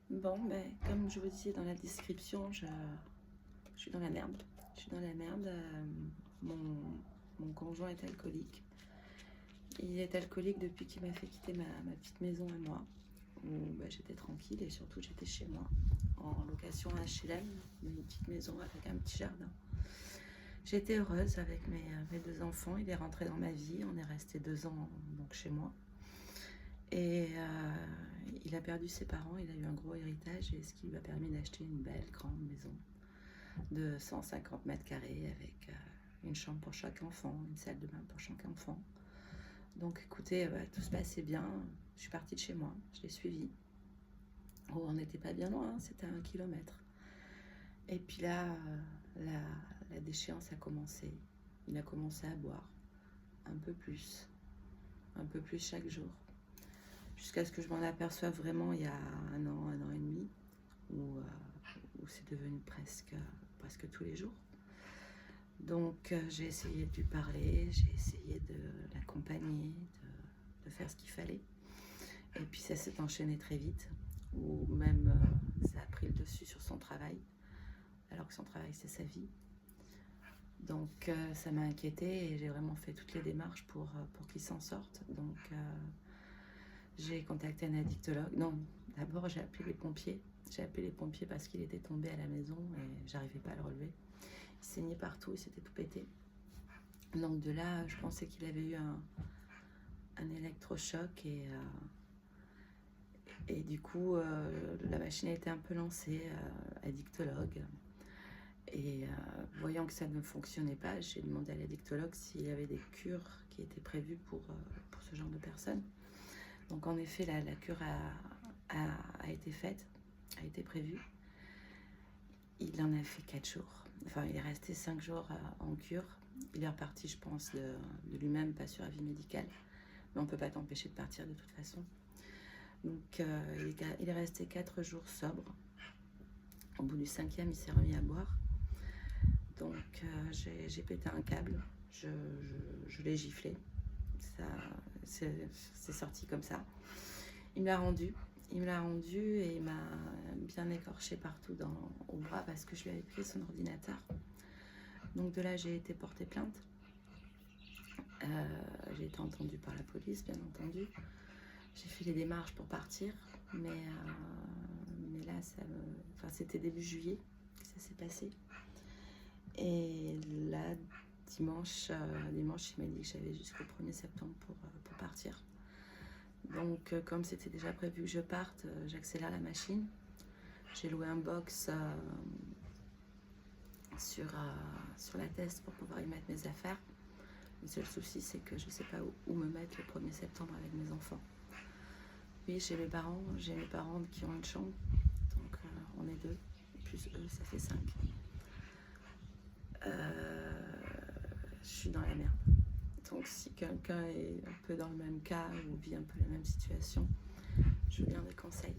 Bon, ben, comme je vous disais dans la description, je suis dans la merde. Je suis dans la merde. Mon, mon conjoint est alcoolique. Il est alcoolique depuis qu'il m'a fait quitter ma petite maison à moi, où ben, j'étais tranquille et surtout j'étais chez moi, en location à HLM, une petite maison avec un petit jardin. J'étais heureuse avec mes deux enfants. Il est rentré dans ma vie. On est resté 2 ans donc chez moi. Et il a perdu ses parents, il a eu un gros héritage, et ce qui lui a permis d'acheter une belle grande maison de 150 mètres carrés avec une chambre pour chaque enfant, une salle de bain pour chaque enfant. Donc écoutez, tout se passait bien. Je suis partie de chez moi, je l'ai suivi. Oh, on n'était pas bien loin, c'était à 1 kilomètre. Et puis là, la déchéance a commencé. Il a commencé à boire un peu plus chaque jour. Jusqu'à ce que je m'en aperçoive vraiment il y a un an et demi, où c'est devenu presque tous les jours. Donc j'ai essayé de lui parler, j'ai essayé de l'accompagner, de faire ce qu'il fallait. Et puis ça s'est enchaîné très vite, ou même ça a pris le dessus sur son travail, alors que son travail c'est sa vie. Donc ça m'a inquiétée et j'ai vraiment fait toutes les démarches pour qu'il s'en sorte. Donc j'ai contacté un addictologue. Non, d'abord j'ai appelé les pompiers. J'ai appelé les pompiers parce qu'il était tombé à la maison et j'arrivais pas à le relever. Il saignait partout, il s'était tout pété. Donc de là, je pensais qu'il avait eu un électrochoc et du coup, la machine a été un peu lancée, addictologue. Et voyant que ça ne fonctionnait pas, j'ai demandé à l'addictologue s'il y avait des cures qui étaient prévues pour ce genre de personnes. Donc en effet, la cure a été faite, a été prévue. Il en a fait 4 jours. Enfin, il est resté 5 jours en cure. Il est reparti, je pense, de lui-même, pas sur avis médical. Mais on ne peut pas t'empêcher de partir de toute façon. Donc il est resté 4 jours sobre. Au bout du 5e, il s'est remis à boire. Donc j'ai pété un câble. Je l'ai giflé. C'est sorti comme ça. Il me l'a rendu et il m'a bien écorché partout au bras parce que je lui avais pris son ordinateur. Donc de là, j'ai été porter plainte. J'ai été entendue par la police, bien entendu. J'ai fait les démarches pour partir, mais là, c'était début juillet que ça s'est passé. Et là, dimanche, il m'a dit que j'avais jusqu'au 1er septembre pour partir. Donc, comme c'était déjà prévu que je parte, j'accélère la machine. J'ai loué un box sur la teste pour pouvoir y mettre mes affaires. Le seul souci, c'est que je ne sais pas où me mettre le 1er septembre avec mes enfants. Oui, j'ai mes parents qui ont une chambre. Donc, on est 2, plus eux, ça fait 5. Je suis dans la merde. Donc si quelqu'un est un peu dans le même cas ou vit un peu la même situation, je veux bien des conseils.